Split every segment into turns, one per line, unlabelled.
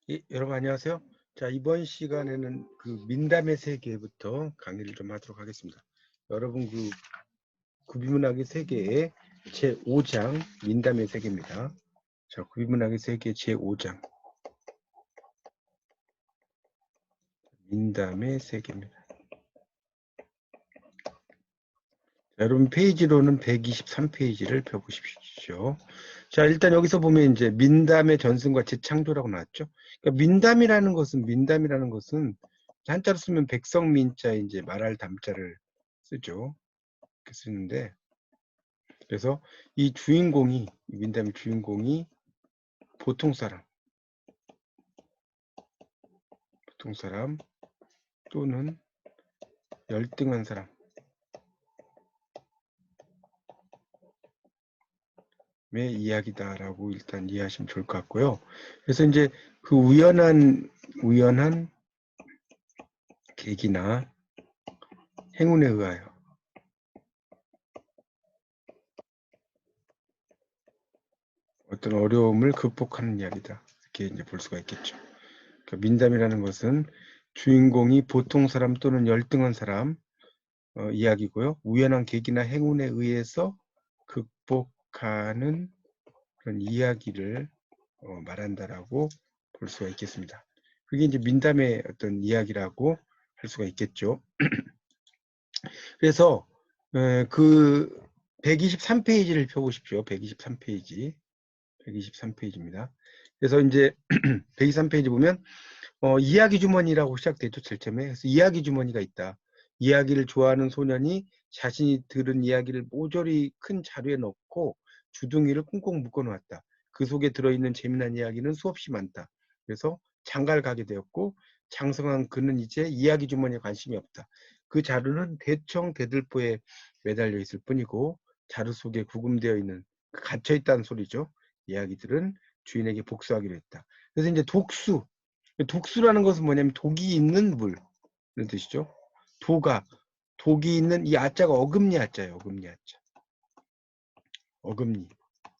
예, 여러분 안녕하세요. 자, 이번 시간에는 그 민담의 세계부터 강의를 좀 하도록 하겠습니다. 여러분 그 구비문학의 세계의 제5장 민담의 세계입니다. 자, 구비문학의 세계 제5장 민담의 세계입니다. 자, 여러분 페이지로는 123페이지를 펴보십시오. 자, 일단 여기서 보면 이제 민담의 전승과 재창조라고 나왔죠. 그러니까 민담이라는 것은 한자로 쓰면 백성민자에 이제 말할 담자를 쓰죠. 이렇게 쓰는데, 그래서 이 민담의 주인공이 보통 사람, 보통 사람 또는 열등한 사람의 이야기다라고 일단 이해하시면 좋을 것 같고요. 그래서 이제 그 우연한 계기나 행운에 의하여 어떤 어려움을 극복하는 이야기다. 이렇게 이제 볼 수가 있겠죠. 그러니까 민담이라는 것은 주인공이 보통 사람 또는 열등한 사람 이야기고요. 우연한 계기나 행운에 의해서 극복하는 그런 이야기를 말한다라고 볼 수가 있겠습니다. 그게 이제 민담의 어떤 이야기라고 할 수가 있겠죠. 그래서 그 123페이지를 펴보십시오. 123페이지. 123페이지입니다. 그래서 이제 123페이지 보면 이야기 주머니라고 시작되죠. 제일 처음에. 그래서 이야기 주머니가 있다. 이야기를 좋아하는 소년이 자신이 들은 이야기를 모조리 큰 자루에 넣고 주둥이를 꽁꽁 묶어 놓았다. 그 속에 들어있는 재미난 이야기는 수없이 많다. 그래서 장가를 가게 되었고 장성한 그는 이제 이야기 주머니에 관심이 없다. 그 자루는 대청 대들보에 매달려 있을 뿐이고 자루 속에 구금되어 있는 갇혀 있다는 소리죠. 이야기들은 주인에게 복수하기로 했다. 그래서 이제 독수라는 것은 뭐냐면 독이 있는 물 이런 뜻이죠. 독이 있는 이 아자가 어금니 아자예요. 어금니 아자. 어금니.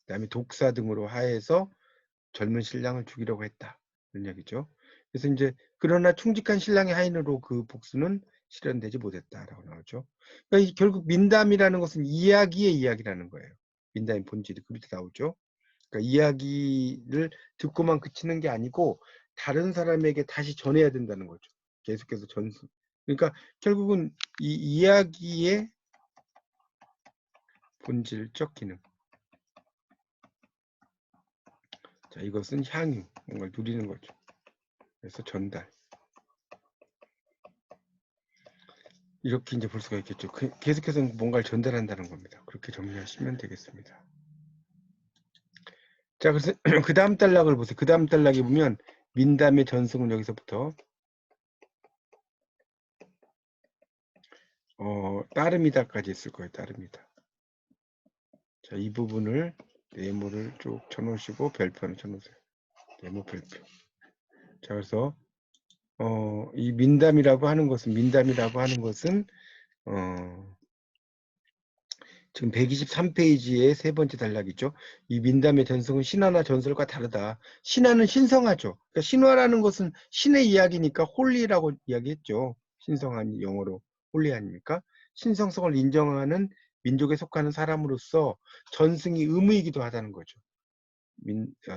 그다음에 독사 등으로 하해서 젊은 신랑을 죽이려고 했다. 이런 얘기죠. 그래서 이제 그러나 충직한 신랑의 하인으로 그 복수는 실현되지 못했다라고 나오죠. 그러니까 결국 민담이라는 것은 이야기의 이야기라는 거예요. 민담의 본질이 그 밑에 나오죠. 그러니까 이야기를 듣고만 그치는 게 아니고 다른 사람에게 다시 전해야 된다는 거죠. 계속해서 전수. 그러니까 결국은 이 이야기의 본질적 기능. 자, 이것은 향유, 뭔가를 누리는 거죠. 그래서 전달. 이렇게 이제 볼 수가 있겠죠. 계속해서 뭔가를 전달한다는 겁니다. 그렇게 정리하시면 되겠습니다. 자, 그래서 그 다음 단락을 보세요. 그 다음 단락에 보면 민담의 전승은 여기서부터 따름이다까지 있을 거예요. 따름이다. 자, 이 부분을 네모를 쭉 쳐놓으시고 별표를 쳐놓으세요. 네모 별표. 자, 그래서 이 민담이라고 하는 것은 지금 123페이지의 세 번째 단락이죠. 이 민담의 전승은 신화나 전설과 다르다. 신화는 신성하죠. 그러니까 신화라는 것은 신의 이야기니까 홀리라고 이야기했죠. 신성한 영어로 홀리 아닙니까? 신성성을 인정하는 민족에 속하는 사람으로서 전승이 의무이기도 하다는 거죠.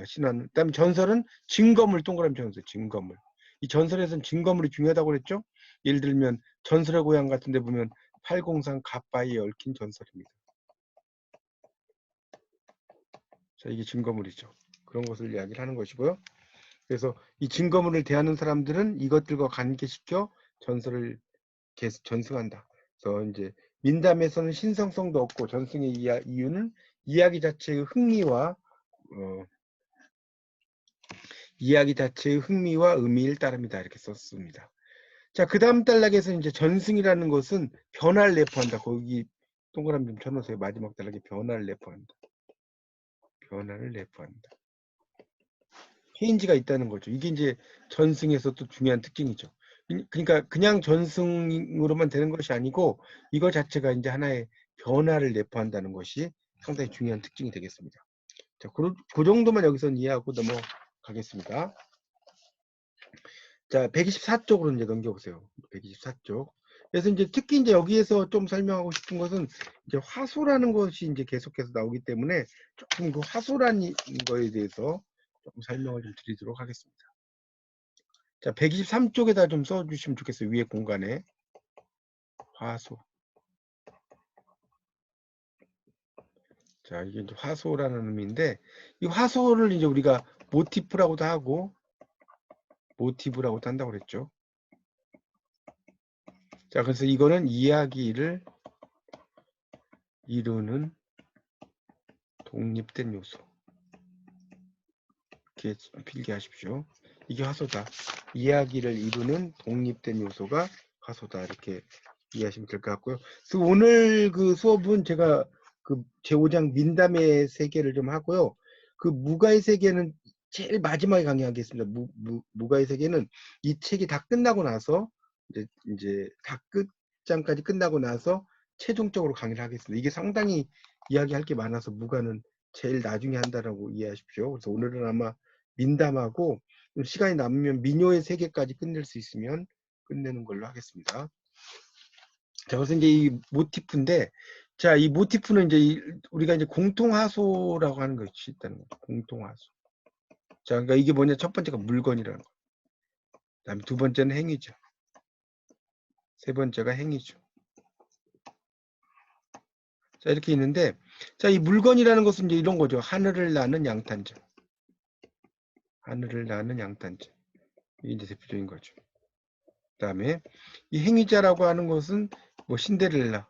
신화는. 그다음에 전설은 증거물, 동그라미 전설, 증거물. 이 전설에서는 증거물이 중요하다고 그랬죠. 예를 들면 전설의 고향 같은 데 보면 팔공산 갓바위에 얽힌 전설입니다. 자, 이게 증거물이죠. 그런 것을 이야기를 하는 것이고요. 그래서 이 증거물을 대하는 사람들은 이것들과 관계시켜 전설을 계속 전승한다. 그래서 이제 민담에서는 신성성도 없고 전승의 이유는 이야기 자체의 흥미와 의미일 따름이다. 이렇게 썼습니다. 자, 그 다음 단락에서 이제 전승이라는 것은 변화를 내포한다. 거기 동그라미 좀 쳐놓으세요. 마지막 단락에 변화를 내포한다. 변화를 내포한다. 체인지가 있다는 거죠. 이게 이제 전승에서 또 중요한 특징이죠. 그러니까 그냥 전승으로만 되는 것이 아니고 이거 자체가 이제 하나의 변화를 내포한다는 것이 상당히 중요한 특징이 되겠습니다. 자, 그 정도만 여기서 이해하고 넘어가겠습니다. 자, 124쪽으로 이제 넘겨보세요. 124쪽. 그래서 이제 특히 이제 여기에서 좀 설명하고 싶은 것은 이제 화소라는 것이 이제 계속해서 나오기 때문에 조금 그 화소라는 거에 대해서 조금 설명을 좀 드리도록 하겠습니다. 자, 123쪽에다 좀 써주시면 좋겠어요. 위에 공간에. 화소. 자, 이게 이제 화소라는 의미인데, 이 화소를 이제 우리가 모티프라고도 하고, 모티브라고도 한다고 그랬죠. 자, 그래서 이거는 이야기를 이루는 독립된 요소. 이렇게 필기하십시오. 이게 화소다. 이야기를 이루는 독립된 요소가 화소다. 이렇게 이해하시면 될 것 같고요. 그래서 오늘 그 수업은 제가 그 제5장 민담의 세계를 좀 하고요. 그 무가의 세계는 제일 마지막에 강의하겠습니다. 무가의 세계는 이 책이 다 끝나고 나서 이제 다 끝장까지 끝나고 나서 최종적으로 강의를 하겠습니다. 이게 상당히 이야기할 게 많아서 무가는 제일 나중에 한다라고 이해하십시오. 그래서 오늘은 아마 민담하고 시간이 남으면 민요의 세계까지 끝낼 수 있으면 끝내는 걸로 하겠습니다. 자, 그래서 이제 이 모티프인데, 자, 이 모티프는 이제 우리가 이제 공통화소라고 하는 것이 있다는 거죠. 공통화소. 자, 그러니까 이게 뭐냐? 첫 번째가 물건이라는 거. 그다음에 두 번째는 행위죠. 세 번째가 행위죠. 자, 이렇게 있는데, 자, 이 물건이라는 것은 이제 이런 거죠. 하늘을 나는 양탄자. 하늘을 나는 양탄자. 이게 이제 대표적인 거죠. 그다음에 이 행위자라고 하는 것은 뭐 신데렐라,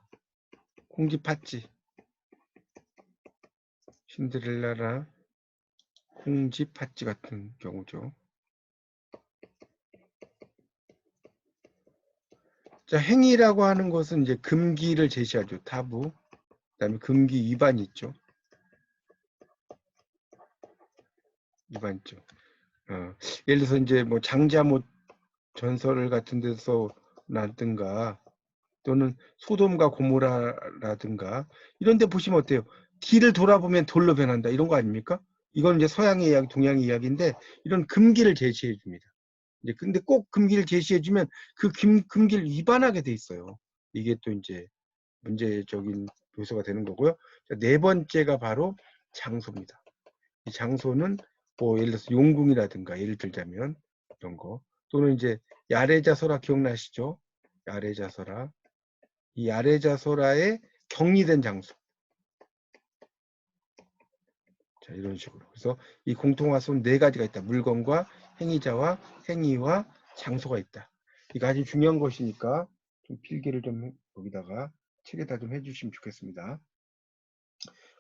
콩쥐, 신데렐라라, 콩쥐, 팥쥐 같은 경우죠. 자, 행위라고 하는 것은 이제 금기를 제시하죠. 타부. 그다음에 금기 위반이 있죠. 위반 있죠. 예를 들어서 이제 뭐 장자못 전설 같은 데서 나든가 또는 소돔과 고모라라든가 이런 데 보시면 어때요? 뒤를 돌아보면 돌로 변한다. 이런 거 아닙니까? 이건 이제 서양의 이야기, 동양의 이야기인데 이런 금기를 제시해 줍니다. 이제 근데 꼭 금기를 제시해 주면 그 금기를 위반하게 돼 있어요. 이게 또 이제 문제적인 요소가 되는 거고요. 자, 네 번째가 바로 장소입니다. 이 장소는 뭐 예를 들어서 용궁이라든가 예를 들자면 이런 거 또는 이제 야레자소라 기억나시죠? 야레자소라 이 야레자소라의 격리된 장소. 자, 이런 식으로. 그래서 이 공통화소는 네 가지가 있다. 물건과 행위자와 행위와 장소가 있다. 이거 아주 중요한 것이니까 좀 필기를 좀 거기다가 책에다 좀 해주시면 좋겠습니다.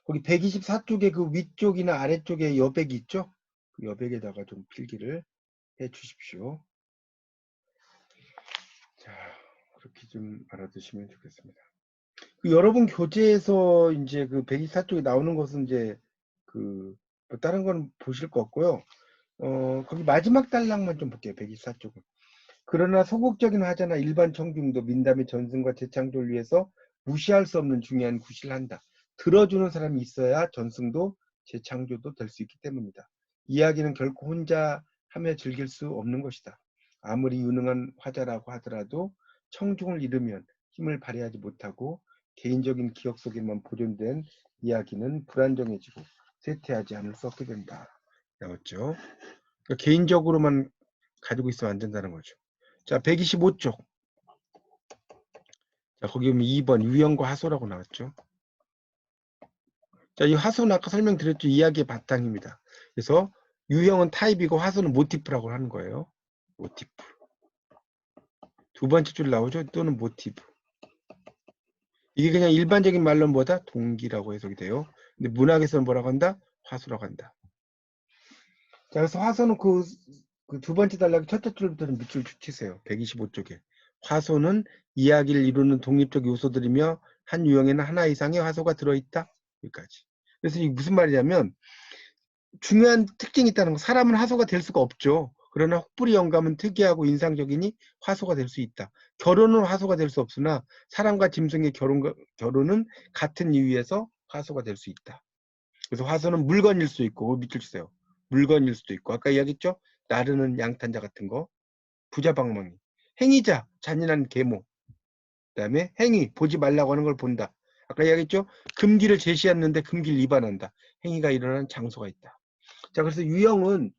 거기 124쪽에 그 위쪽이나 아래쪽에 여백이 있죠? 그 여백에다가 좀 필기를 해 주십시오. 자, 그렇게 좀 알아두시면 좋겠습니다. 그 여러분 교재에서 이제 그 124쪽에 나오는 것은 이제 그 뭐 다른 건 보실 거 없고요. 거기 마지막 단락만 좀 볼게요. 124쪽은. 그러나 소극적인 화자나 일반 청중도 민담의 전승과 재창조를 위해서 무시할 수 없는 중요한 구실을 한다. 들어주는 사람이 있어야 전승도 재창조도 될 수 있기 때문이다. 이야기는 결코 혼자 하며 즐길 수 없는 것이다. 아무리 유능한 화자라고 하더라도 청중을 잃으면 힘을 발휘하지 못하고 개인적인 기억 속에만 보존된 이야기는 불안정해지고 쇠퇴하지 않을 수 없게 된다. 나왔죠. 그러니까 개인적으로만 가지고 있으면 안 된다는 거죠. 자, 125쪽. 자, 거기 보면 2번 유형과 하소라고 나왔죠. 자, 이 하소는 아까 설명드렸죠. 이야기의 바탕입니다. 그래서 유형은 타입이고 하소는 모티프라고 하는 거예요. 모티프. 두 번째 줄 나오죠. 또는 모티브. 이게 그냥 일반적인 말로는 뭐다? 동기라고 해석이 돼요. 근데 문학에서는 뭐라고 한다? 화소라고 한다. 자, 그래서 화소는 그 두 번째 단락의 첫째 줄부터는 밑줄 치세요. 125쪽에. 화소는 이야기를 이루는 독립적 요소들이며 한 유형에는 하나 이상의 화소가 들어있다. 여기까지. 그래서 이게 무슨 말이냐면 중요한 특징이 있다는 거. 사람은 화소가 될 수가 없죠. 그러나 혹부리 영감은 특이하고 인상적이니 화소가 될 수 있다. 결혼은 화소가 될 수 없으나 사람과 짐승의 결혼은 같은 이유에서 화소가 될 수 있다. 그래서 화소는 물건일 수 있고 밑줄 치세요. 물건일 수도 있고 아까 이야기했죠? 나르는 양탄자 같은 거. 부자방망이. 행위자, 잔인한 계모. 그다음에 행위, 보지 말라고 하는 걸 본다. 아까 이야기했죠? 금기를 제시했는데 금기를 위반한다. 행위가 일어나는 장소가 있다. 자, 그래서 유형은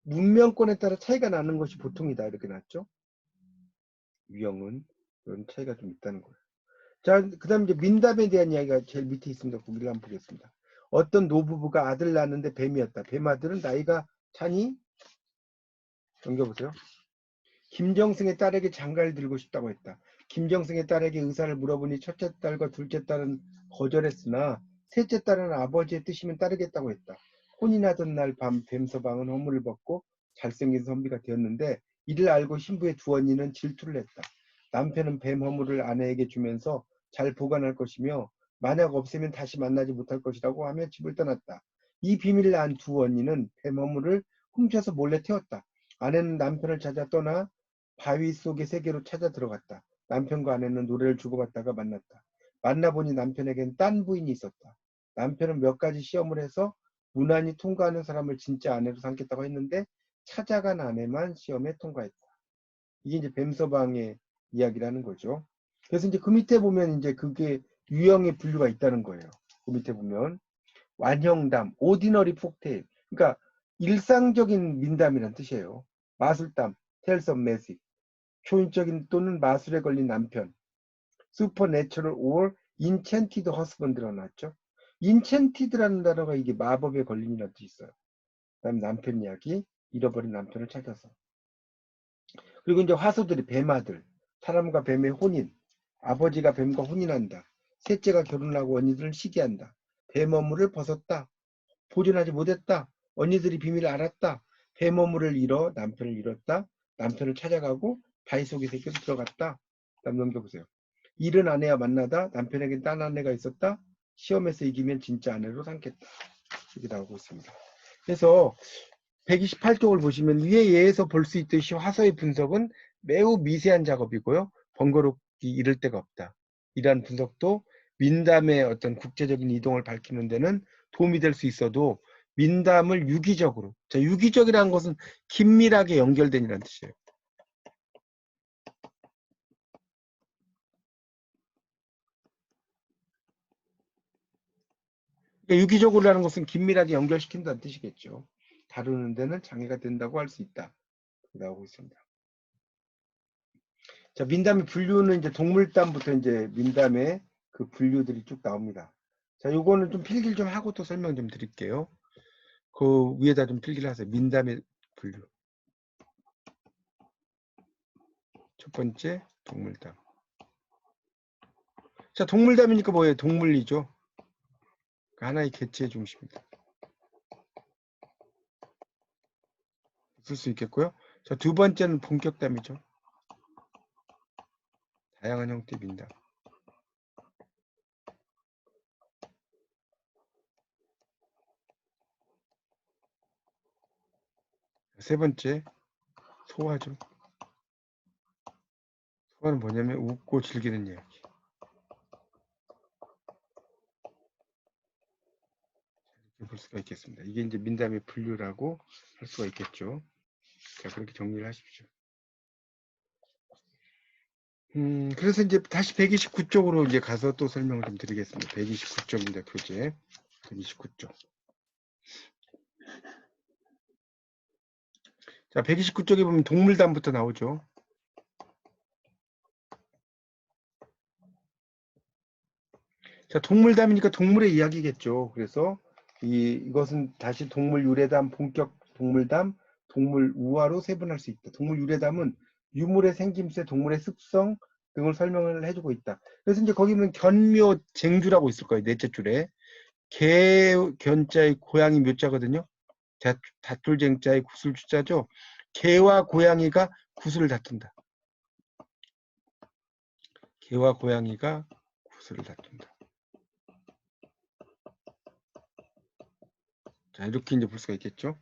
문명권에 따라 차이가 나는 것이 보통이다. 이렇게 났죠? 유형은 그런 차이가 좀 있다는 거예요. 자, 그 다음에 이제 민담에 대한 이야기가 제일 밑에 있습니다. 거기를 한번 보겠습니다. 어떤 노부부가 아들 낳았는데 뱀이었다. 뱀 아들은 나이가 차니? 넘겨보세요. 김정승의 딸에게 장가를 들고 싶다고 했다. 김정승의 딸에게 의사를 물어보니 첫째 딸과 둘째 딸은 거절했으나 셋째 딸은 아버지의 뜻이면 따르겠다고 했다. 혼이 나던 날 밤 뱀서방은 허물을 벗고 잘생긴 선비가 되었는데 이를 알고 신부의 두 언니는 질투를 했다. 남편은 뱀 허물을 아내에게 주면서 잘 보관할 것이며 만약 없애면 다시 만나지 못할 것이라고 하며 집을 떠났다. 이 비밀을 안 두 언니는 뱀 허물을 훔쳐서 몰래 태웠다. 아내는 남편을 찾아 떠나 바위 속의 세계로 찾아 들어갔다. 남편과 아내는 노래를 주고받다가 만났다. 만나보니 남편에겐 딴 부인이 있었다. 남편은 몇 가지 시험을 해서 무난히 통과하는 사람을 진짜 아내로 삼겠다고 했는데 찾아간 아내만 시험에 통과했다. 이게 이제 뱀서방의 이야기라는 거죠. 그래서 이제 그 밑에 보면 이제 그게 유형의 분류가 있다는 거예요. 그 밑에 보면 완형담, 오디너리 폭테일. 그러니까 일상적인 민담이란 뜻이에요. 마술담, 텔스 오브 매직. 초인적인 또는 마술에 걸린 남편, supernatural or enchanted husband라고 나왔죠. enchanted라는 단어가 이게 마법에 걸린이라는 뜻이 있어요. 그다음 남편 이야기, 잃어버린 남편을 찾아서. 그리고 이제 화소들이 뱀아들, 사람과 뱀의 혼인, 아버지가 뱀과 혼인한다. 셋째가 결혼하고 언니들을 시기한다. 뱀 어물을 벗었다. 보존하지 못했다. 언니들이 비밀을 알았다. 뱀 어물을 잃어 남편을 잃었다. 남편을 찾아가고 바위 속에 새겨서 들어갔다. 다음 넘겨보세요. 잃은 아내와 만나다. 남편에겐 딴 아내가 있었다. 시험에서 이기면 진짜 아내로 삼겠다. 이렇게 나오고 있습니다. 그래서 128쪽을 보시면 위에 예에서 볼 수 있듯이 화서의 분석은 매우 미세한 작업이고요. 번거롭기 이를 데가 없다. 이러한 분석도 민담의 어떤 국제적인 이동을 밝히는 데는 도움이 될 수 있어도 민담을 유기적으로, 자, 유기적이라는 것은 긴밀하게 연결된이라는 뜻이에요. 그러니까 유기적으로라는 것은 긴밀하게 연결시킨다는 뜻이겠죠. 다루는 데는 장애가 된다고 할 수 있다. 나오고 있습니다. 자, 민담의 분류는 이제 동물담부터 이제 민담의 그 분류들이 쭉 나옵니다. 자, 요거는 좀 필기를 좀 하고 또 설명 좀 드릴게요. 그 위에다 좀 필기를 하세요. 민담의 분류. 첫 번째, 동물담. 자, 동물담이니까 뭐예요? 동물이죠. 하나의 개체의 중심이다. 쓸 수 있겠고요. 자, 두 번째는 본격담이죠. 다양한 형태의 민담. 세 번째, 소화죠. 소화는 뭐냐면 웃고 즐기는 이야기. 이렇게 볼 수가 있겠습니다. 이게 이제 민담의 분류라고 할 수가 있겠죠. 자, 그렇게 정리를 하십시오. 그래서 이제 다시 129쪽으로 이제 가서 또 설명을 좀 드리겠습니다. 129쪽입니다. 교재. 129쪽. 자, 129쪽에 보면 동물담부터 나오죠. 자, 동물담이니까 동물의 이야기겠죠. 그래서 이것은 다시 동물 유래담, 본격 동물담, 동물 우화로 세분할 수 있다. 동물 유래담은 유물의 생김새, 동물의 습성 등을 설명을 해주고 있다. 그래서 이제 거기 는 견묘 쟁주라고 있을 거예요. 넷째 줄에. 개 견자의 고양이 묘자거든요. 다툴쟁자의 구슬주자죠. 개와 고양이가 구슬을 다툰다. 개와 고양이가 구슬을 다툰다. 자, 이렇게 이제 볼 수가 있겠죠.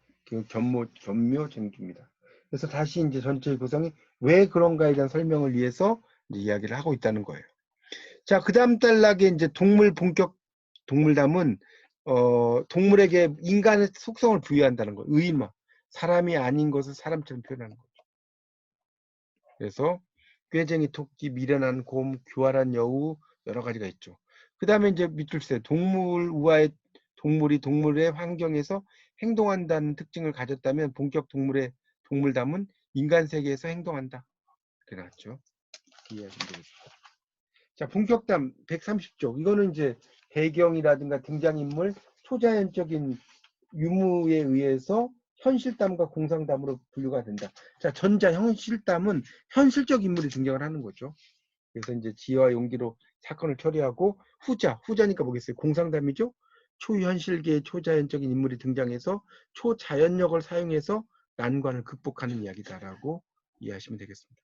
견묘 쟁주입니다. 그래서 다시 이제 전체의 구성이 왜 그런가에 대한 설명을 위해서 이제 이야기를 하고 있다는 거예요. 자, 그 다음 단락에 이제 동물 본격 동물담은 동물에게 인간의 속성을 부여한다는 거예요. 의인화. 사람이 아닌 것을 사람처럼 표현하는 거죠. 그래서 꾀쟁이 토끼, 미련한 곰, 교활한 여우 여러 가지가 있죠. 그 다음에 이제 밑줄 세 동물이 동물의 환경에서 행동한다는 특징을 가졌다면 본격 동물담은 인간 세계에서 행동한다. 이렇게 나왔죠. 이해하시면 되겠습니다. 자, 본격담 130쪽. 이거는 이제 배경이라든가 등장인물, 초자연적인 유무에 의해서 현실담과 공상담으로 분류가 된다. 자, 전자 현실담은 현실적 인물이 등장을 하는 거죠. 그래서 이제 지혜와 용기로 사건을 처리하고 후자니까 뭐겠어요? 공상담이죠. 초현실계의 초자연적인 인물이 등장해서 초자연력을 사용해서 난관을 극복하는 이야기다라고 이해하시면 되겠습니다.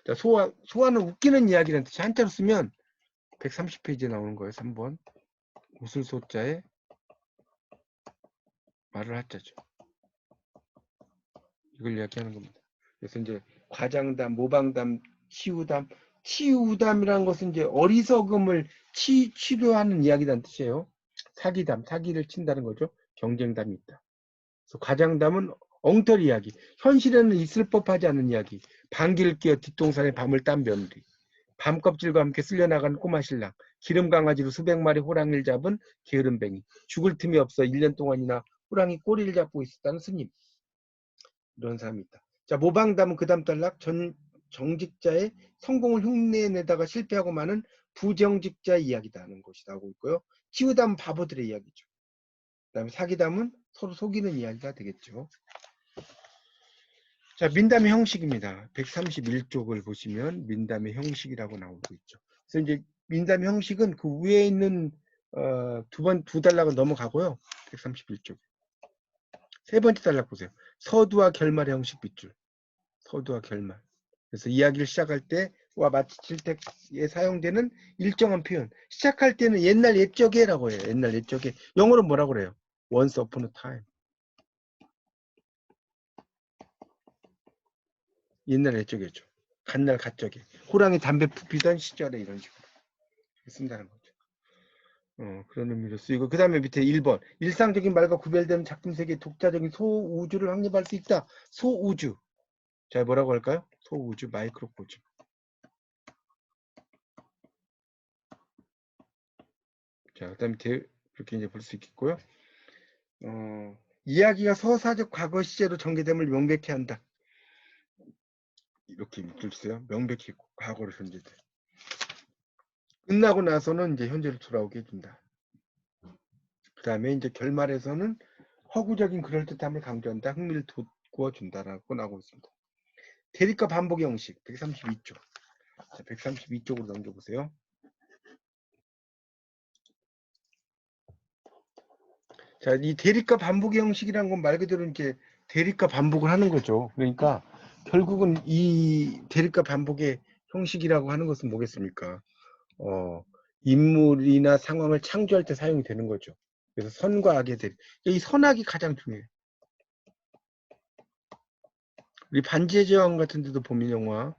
자, 소화는 웃기는 이야기라는 뜻이 한자로 쓰면 130페이지에 나오는 거예요. 3번. 웃을 소자에 말을 하자죠. 이걸 이야기하는 겁니다. 그래서 이제 과장담, 모방담, 치유담이라는 것은 이제 어리석음을 치료하는 이야기라는 뜻이에요. 사기를 친다는 거죠. 경쟁담이 있다. 그래서 과장담은 엉터리 이야기, 현실에는 있을 법하지 않은 이야기, 방귀를 뀌어 뒷동산에 밤을 딴 며느리, 밤껍질과 함께 쓸려나간 꼬마 신랑, 기름 강아지로 수백 마리 호랑이를 잡은 게으름뱅이, 죽을 틈이 없어 1년 동안이나 호랑이 꼬리를 잡고 있었다는 스님. 이런 사람이 있다. 자, 모방담은 그 다음 단락 정직자의 성공을 흉내내다가 실패하고 마는 부정직자의 이야기다는 것이 나오고 있고요. 치유담은 바보들의 이야기죠. 그 다음에 사기담은 서로 속이는 이야기가 되겠죠. 자, 민담의 형식입니다. 131쪽을 보시면 민담의 형식이라고 나오고 있죠. 그래서 이제 민담의 형식은 그 위에 있는 두 단락은 넘어가고요. 131쪽. 세 번째 단락 보세요. 서두와 결말의 형식 빗줄. 서두와 결말. 그래서 이야기를 시작할 때와 마칠 때에 사용되는 일정한 표현. 시작할 때는 옛날 옛적에라고 해요. 옛날 옛적에. 영어로 뭐라고 그래요? Once upon a time. 옛날 옛적이죠. 갓날 갓적에. 호랑이 담배 피던 시절에 이런 식으로 쓴다는 거죠. 그런 의미로 쓰이고 그 다음에 밑에 1번. 일상적인 말과 구별되는 작품 세계의 독자적인 소우주를 확립할 수 있다. 소우주. 자, 뭐라고 할까요? 소우주, 마이크로코즈. 자, 그 다음에 그렇게 이제 볼 수 있겠고요. 이야기가 서사적 과거 시제로 전개됨을 명백히 한다. 이렇게 밑줄 주세요. 명백히 과거로 전개돼. 끝나고 나서는 이제 현재로 돌아오게 해준다. 그 다음에 이제 결말에서는 허구적인 그럴듯함을 강조한다. 흥미를 돋구어 준다라고 나오고 있습니다. 대립과 반복의 형식 132쪽. 자, 132쪽으로 넘겨보세요. 자, 이 대립과 반복의 형식이라는 건 말 그대로 이제 대립과 반복을 하는 거죠. 그러니까 결국은 이 대립과 반복의 형식이라고 하는 것은 뭐겠습니까? 인물이나 상황을 창조할 때 사용이 되는 거죠. 그래서 선과 악의 대립. 이 선악이 가장 중요해요. 우리 반지의 제왕 같은 데도 보면 영화.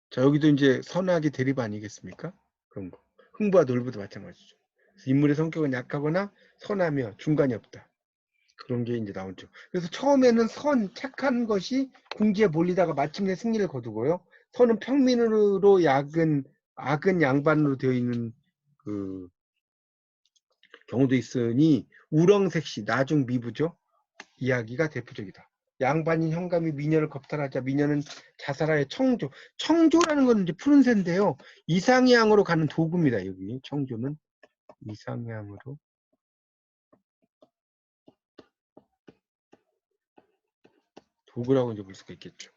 자, 여기도 이제 선악의 대립 아니겠습니까? 그런 거. 흥부와 놀부도 마찬가지죠. 인물의 성격은 약하거나 선하며 중간이 없다. 그런 게 이제 나오죠. 그래서 처음에는 착한 것이 궁지에 몰리다가 마침내 승리를 거두고요. 선은 평민으로 악은 양반으로 되어 있는 그 경우도 있으니 우렁색시, 나중 미부죠. 이야기가 대표적이다. 양반인 현감이 미녀를 겁탈하자 미녀는 자살하여 청조. 청조라는 건 이제 푸른 새인데요. 이상향으로 가는 도구입니다. 여기 청조는 이상향으로 도구라고 이제 볼 수가 있겠죠.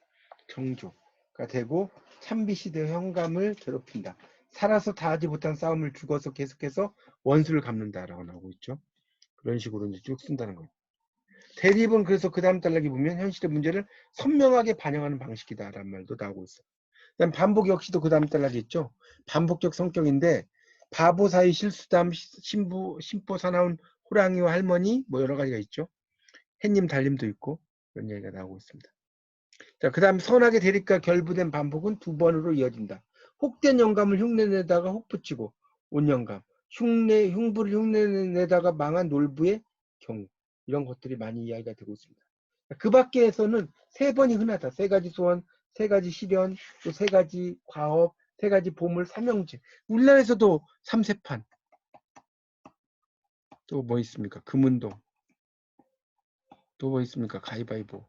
청조가 되고 참빗이 되어 현감을 괴롭힌다. 살아서 다하지 못한 싸움을 죽어서 계속해서 원수를 갚는다라고 나오고 있죠. 그런 식으로 이제 쭉 쓴다는 거예요. 대립은 그래서 그 다음 단락에 보면 현실의 문제를 선명하게 반영하는 방식이다라는 말도 나오고 있어요. 그다음 반복 역시도 그 다음 단락에 있죠. 반복적 성격인데 바보 사이 실수담 심보 사나운 호랑이와 할머니 뭐 여러 가지가 있죠. 햇님 달님도 있고 그런 얘기가 나오고 있습니다. 자, 그 다음 선악의 대립과 결부된 반복은 두 번으로 이어진다. 혹된 영감을 흉내내다가 혹 붙이고 온 영감, 흉부를 흉내내다가 망한 놀부의 경우 이런 것들이 많이 이야기가 되고 있습니다. 그 밖에서는 세 번이 흔하다. 세 가지 소원, 세 가지 실현, 또 세 가지 과업, 세 가지 보물, 삼형제. 우리나라에서도 삼세판. 또 뭐 있습니까? 금운동. 또 뭐 있습니까? 가위바위보.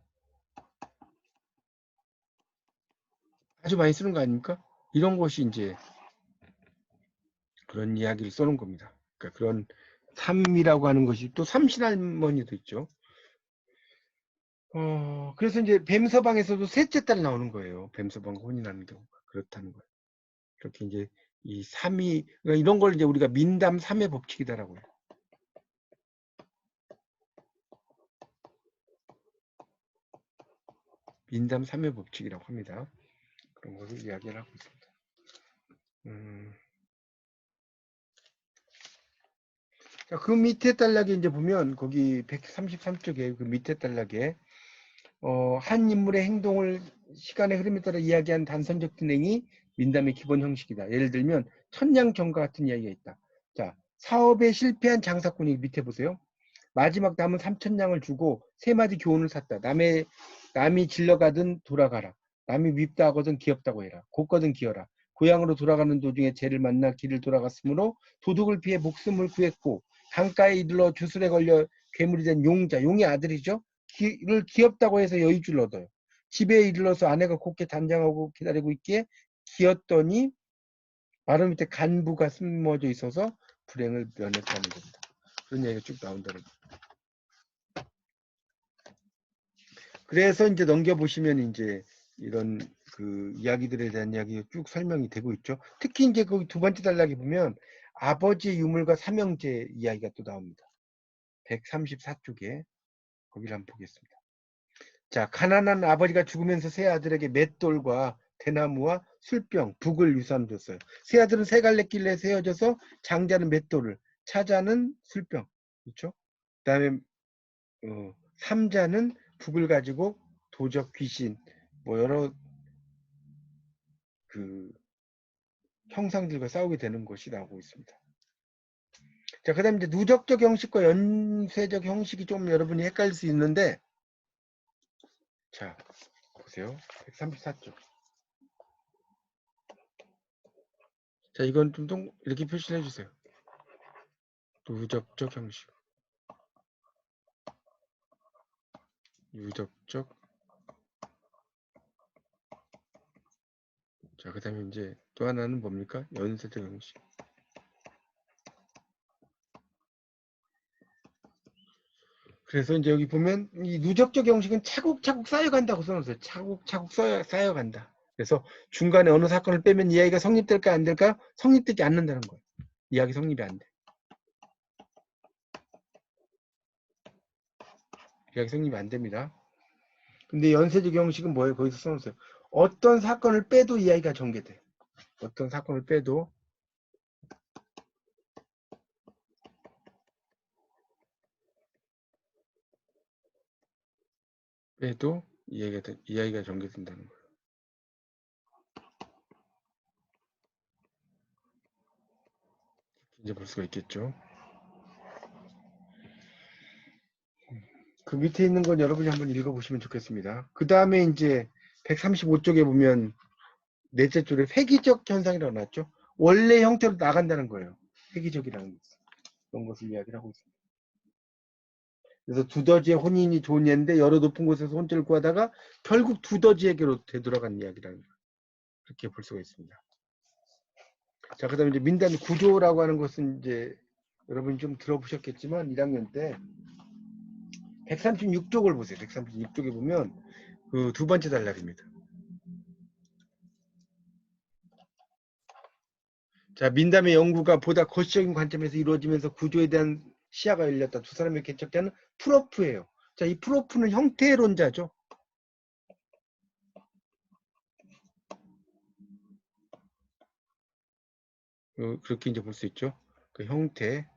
아주 많이 쓰는 거 아닙니까? 이런 것이 이제 그런 이야기를 써놓은 겁니다. 그러니까 그런 삼이라고 하는 것이 또 삼신할머니도 있죠. 그래서 이제 뱀서방에서도 셋째 딸 나오는 거예요. 뱀서방과 혼인하는 경우가 그렇다는 거예요. 그렇게 이제 이 삼이 그러니까 이런 걸 이제 우리가 민담 삼의 법칙이다라고요. 민담 삼의 법칙이라고 합니다. 그런 것을 이야기를 하고 있습니다. 자, 그 밑에 단락에 이제 보면 거기 133쪽에 그 밑에 단락에 한 인물의 행동을 시간의 흐름에 따라 이야기한 단선적 진행이 민담의 기본 형식이다. 예를 들면 천냥전과 같은 이야기가 있다. 자, 사업에 실패한 장사꾼이 밑에 보세요. 마지막 남은 3천냥을 주고 세 마디 교훈을 샀다. 남이 질러가든 돌아가라. 남이 밉다 하거든 귀엽다고 해라. 곧거든 기어라. 고향으로 돌아가는 도중에 죄를 만나 길을 돌아갔으므로 도둑을 피해 목숨을 구했고 강가에 이르러 주술에 걸려 괴물이 된 용자, 용의 아들이죠. 를 귀엽다고 해서 여의주를 얻어요. 집에 이르러서 아내가 곱게 단장하고 기다리고 있기에 기었더니 바로 밑에 간부가 숨어져 있어서 불행을 면했다는 겁니다. 그런 얘기가 쭉 나온다는 거예요. 그래서 이제 넘겨보시면 이제 이런 그 이야기들에 대한 이야기가 쭉 설명이 되고 있죠. 특히 이제 그 두 번째 단락에 보면 아버지의 유물과 삼형제 이야기가 또 나옵니다. 134쪽에 거기를 한번 보겠습니다. 자, 가난한 아버지가 죽으면서 세 아들에게 맷돌과 대나무와 술병, 북을 유산 줬어요. 세 아들은 세 갈래 길에 세워져서 장자는 맷돌을, 차자는 술병, 그렇죠? 그다음에 삼자는 북을 가지고 도적, 귀신, 뭐 여러 그 형상들과 싸우게 되는 것이 나오고 있습니다. 자, 그다음 이제 누적적 형식과 연쇄적 형식이 좀 여러분이 헷갈릴 수 있는데, 자, 보세요. 134쪽. 자, 이건 좀 이렇게 표시를 해주세요. 누적적 형식. 누적적. 자, 그 다음에 이제 또 하나는 뭡니까? 연쇄적 형식. 그래서 이제 여기 보면 이 누적적 형식은 차곡차곡 쌓여간다고 써놓으세요. 차곡차곡 쌓여간다. 그래서 중간에 어느 사건을 빼면 이야기가 성립될까 안 될까? 성립되지 않는다는 거예요. 이야기 성립이 안 돼. 이야기 성립이 안 됩니다. 근데 연쇄적 형식은 뭐예요? 거기서 써놓으세요. 어떤 사건을 빼도 이야기가 전개돼. 어떤 사건을 빼도 이야기가 전개된다는 거예요. 이제 볼 수가 있겠죠. 그 밑에 있는 건 여러분이 한번 읽어보시면 좋겠습니다. 그 다음에 이제 135쪽에 보면 넷째 줄에 회기적 현상이라고 나왔죠. 원래 형태로 나간다는 거예요. 회기적이라는 것. 그런 것을 이야기를 하고 있습니다. 그래서 두더지의 혼인이 좋은 예인데 여러 높은 곳에서 혼자를 구하다가 결국 두더지에게로 되돌아간 이야기라는 거예요. 그렇게 볼 수가 있습니다. 자, 그 다음에 이제 민단 구조라고 하는 것은 이제 여러분이 좀 들어보셨겠지만 1학년 때 136쪽을 보세요. 136쪽에 보면 그 두 번째 단락입니다. 자, 민담의 연구가 보다 거시적인 관점에서 이루어지면서 구조에 대한 시야가 열렸다. 두 사람의 개척자는 프로프예요. 자, 이 프로프는 형태론자죠. 그렇게 이제 볼 수 있죠. 그 형태,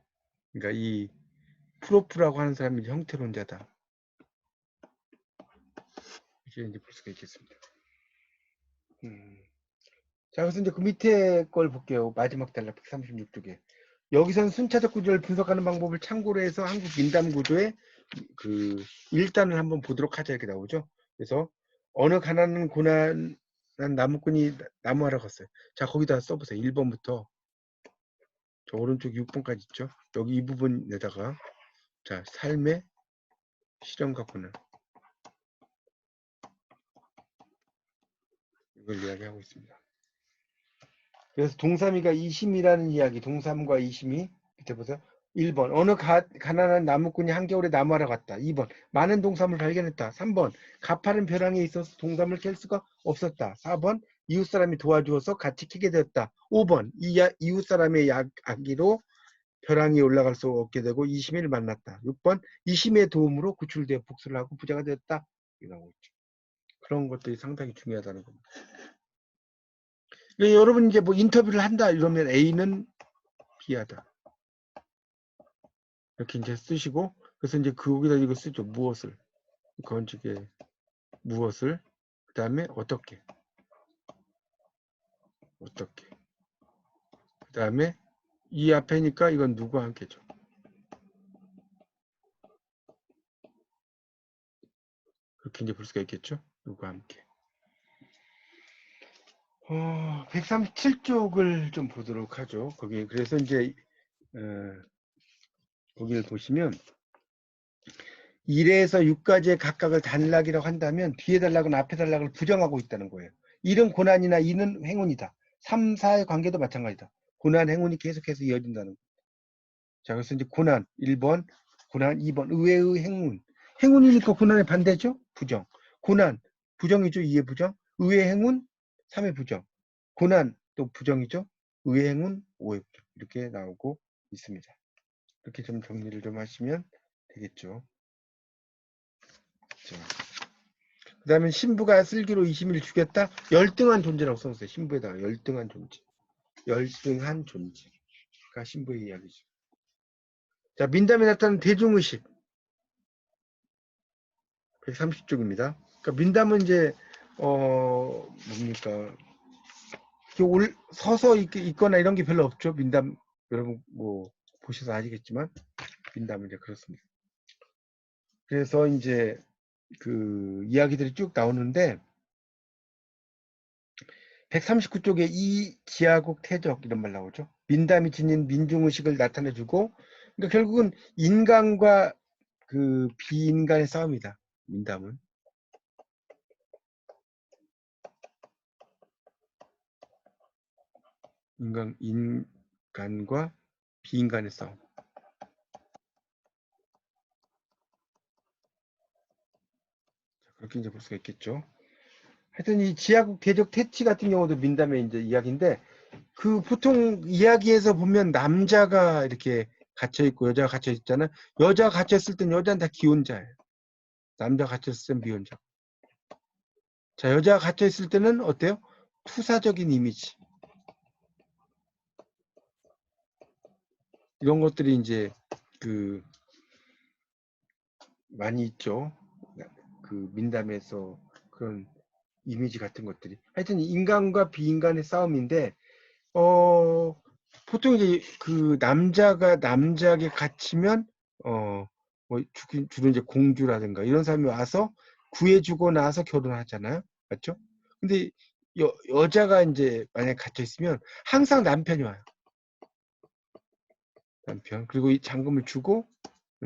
그러니까 이 프로프라고 하는 사람이 형태론자다. 이렇게 이제 볼 수가 있겠습니다. 자, 그래서 이제 그 밑에 걸 볼게요. 마지막 단락 136쪽에. 여기선 순차적 구조를 분석하는 방법을 참고로 해서 한국 민담 구조의 그 1단을 한번 보도록 하자 이렇게 나오죠. 그래서 어느 가난한 고난한 나무꾼이 나무하러 갔어요. 자, 거기다 써보세요. 1번부터 저 오른쪽 6번까지 있죠. 여기 이 부분에다가 자, 삶의 실현과 고난 이걸 이야기하고 있습니다. 그래서 동삼이가 이심이라는 이야기, 동삼과 이심이 밑에 보세요. 1번 어느 가난한 나무꾼이 한겨울에 나무하러 갔다. 2번 많은 동삼을 발견했다. 3번 가파른 벼랑에 있어서 동삼을 캘 수가 없었다. 4번 이웃사람이 도와주어서 같이 캐게 되었다. 5번 이웃사람의 아기로 벼랑이 올라갈 수 없게 되고 이심이를 만났다. 6번 이심의 도움으로 구출되어 복수를 하고 부자가 되었다. 이라고 있죠. 그런 것들이 상당히 중요하다는 겁니다. 여러분 이제 뭐 인터뷰를 한다 이러면 A는 B하다. 이렇게 이제 쓰시고, 그래서 이제 거기다 이거 쓰죠. 무엇을. 건축에 무엇을. 그 다음에 어떻게. 그 다음에 이 앞에니까 이건 누구와 함께죠. 그렇게 이제 볼 수가 있겠죠. 누구와 함께. 137쪽을 좀 보도록 하죠. 거기, 그래서 이제, 거기를 보시면, 1에서 6까지의 각각을 단락이라고 한다면 뒤에 단락은 앞에 단락을 부정하고 있다는 거예요. 1은 고난이나 2는 행운이다. 3, 4의 관계도 마찬가지다. 고난, 행운이 계속해서 이어진다는 거예요. 자, 그래서 이제 고난 1번, 고난 2번, 의외의 행운. 행운이니까 고난의 반대죠? 부정. 고난, 부정이죠? 2의 부정. 의외의 행운, 3의 부정. 고난, 또 부정이죠? 의외의 행운, 5의 부정. 이렇게 나오고 있습니다. 이렇게 좀 정리를 좀 하시면 되겠죠. 그 다음에 신부가 슬기로 이심이를 죽였다. 열등한 존재라고 써주세요. 신부에다가 열등한 존재. 열등한 존재가 신부의 이야기죠. 자, 민담에 나타나는 대중의식. 130쪽입니다. 그러니까 민담은 이제 뭡니까? 서서 있거나 이런 게 별로 없죠. 민담 여러분 뭐 보셔서 아시겠지만 민담은 이제 그렇습니다. 그래서 이제 그 이야기들이 쭉 나오는데 139쪽에 이 지하국 태적 이런 말 나오죠. 민담이 지닌 민중의식을 나타내주고 그러니까 결국은 인간과 그 비인간의 싸움이다. 민담은. 인간과 비인간의 싸움. 그렇게 이제 볼 수가 있겠죠. 하여튼 이 지하국 대적 퇴치 같은 경우도 민담의 이제 이야기인데 그 보통 이야기에서 보면 남자가 이렇게 갇혀 있고 여자가 갇혀 있잖아요. 여자가 갇혀 있을 땐 여자는 다 기혼자예요. 남자가 갇혀 있을 땐 미혼자. 자, 여자가 갇혀 있을 때는 어때요? 투사적인 이미지. 이런 것들이 이제 그 많이 있죠. 그 민담에서 그런 이미지 같은 것들이. 하여튼 인간과 비인간의 싸움인데 보통 이제 그 남자가 남자에게 갇히면 뭐 주로 이제 공주라든가 이런 사람이 와서 구해주고 나서 결혼하잖아요. 맞죠? 근데 여자가 이제 만약에 갇혀 있으면 항상 남편이 와요. 남편. 그리고 이 잔금을 주고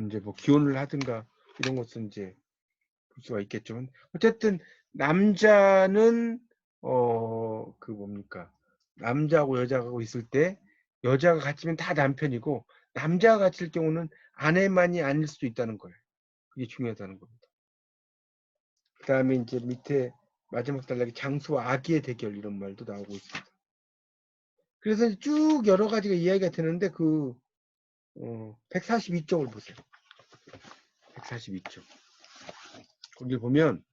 이제 뭐 기혼을 하든가 이런 것은 이제 볼 수가 있겠죠. 어쨌든 남자는 그 뭡니까? 남자하고 여자하고 있을 때 여자가 갇히면 다 남편이고 남자가 갇힐 경우는 아내만이 아닐 수도 있다는 거예요. 그게 중요하다는 겁니다. 그 다음에 이제 밑에 마지막 단락에 장수와 아기의 대결 이런 말도 나오고 있습니다. 그래서 쭉 여러 가지가 이야기가 되는데 그 142쪽을 보세요. 142쪽. 거기 보면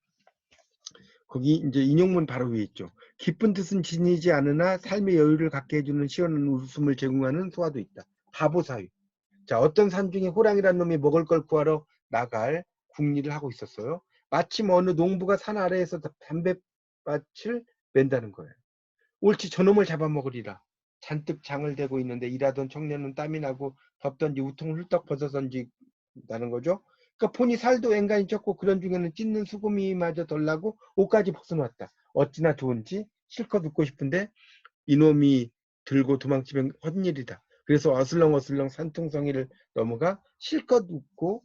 거기 이제 인용문 바로 위에 있죠. 기쁜 뜻은 지니지 않으나 삶의 여유를 갖게 해주는 시원한 웃음을 제공하는 소화도 있다. 바보 사위. 자, 어떤 산중에 호랑이란 놈이 먹을 걸 구하러 나갈 궁리를 하고 있었어요. 마침 어느 농부가 산 아래에서 담뱃밭을 맨다는 거예요. 옳지 저놈을 잡아먹으리라. 잔뜩 장을 대고 있는데 일하던 청년은 땀이 나고 덥던지 우통을 훌떡 벗어던지 나는 거죠. 그러니까 본이 살도 앵간히 쪘고 그런 중에는 찢는 수고미마저 덜 나고 옷까지 벗어놨다. 어찌나 좋은지 실컷 웃고 싶은데 이놈이 들고 도망치면 헛일이다. 그래서 어슬렁어슬렁 산통성이를 넘어가 실컷 웃고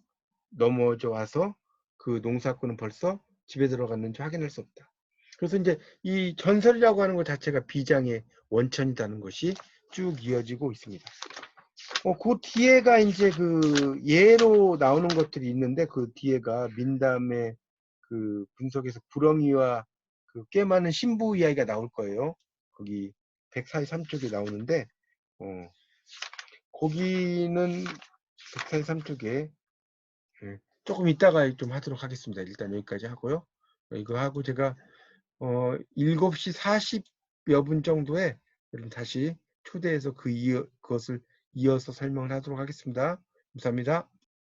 넘어져 와서 그 농사꾼은 벌써 집에 들어갔는지 확인할 수 없다. 그래서 이제 이 전설이라고 하는 것 자체가 비장의 원천이라는 것이 쭉 이어지고 있습니다. 그 뒤에가 이제 그 예로 나오는 것들이 있는데 그 뒤에가 민담의 그 분석에서 구렁이와 그 꽤 많은 신부 이야기가 나올 거예요. 거기 143쪽에 나오는데 거기는 143쪽에 조금 이따가 좀 하도록 하겠습니다. 일단 여기까지 하고요. 이거 하고 제가 7시 40여 분 정도에 다시 초대해서 그것을 이어서 설명을 하도록 하겠습니다. 감사합니다.